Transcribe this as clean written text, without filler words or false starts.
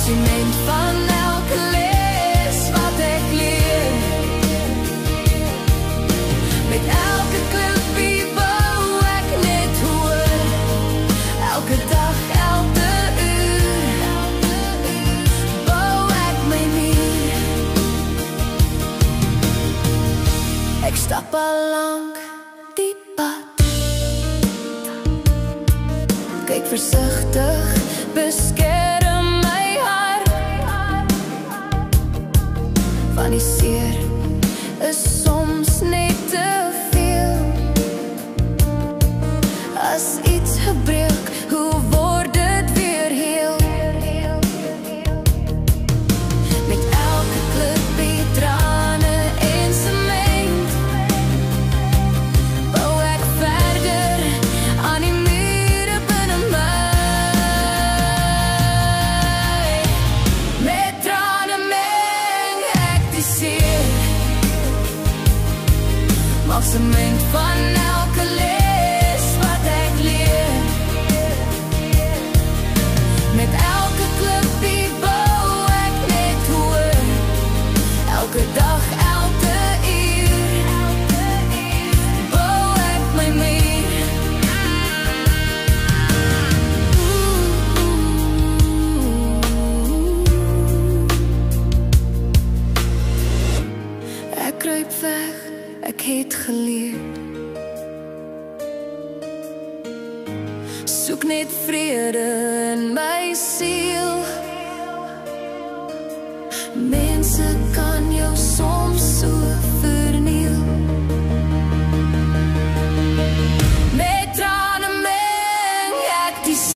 Sement van elke les wat ek leer. Met elke klippie bou ek net hoor. Elke dag, elke uur, bou ek my muur. Ek stap al lank die pad, kyk versigtig, beskerm my hart. Van die seer is soms net te veel. As iets gebreek, hoe word dit weer heel? Met elke klippie, trane en sement, bou ek verder aan die mure binne my. Met trane meng ek die seer, maak sement van elke les wat ek leer. Met elke klippie bou ek net hoor. Elke dag, elke uur, bou ek my muur. Ek kruip weg, ek het geleer. Soek net vrede in my siel.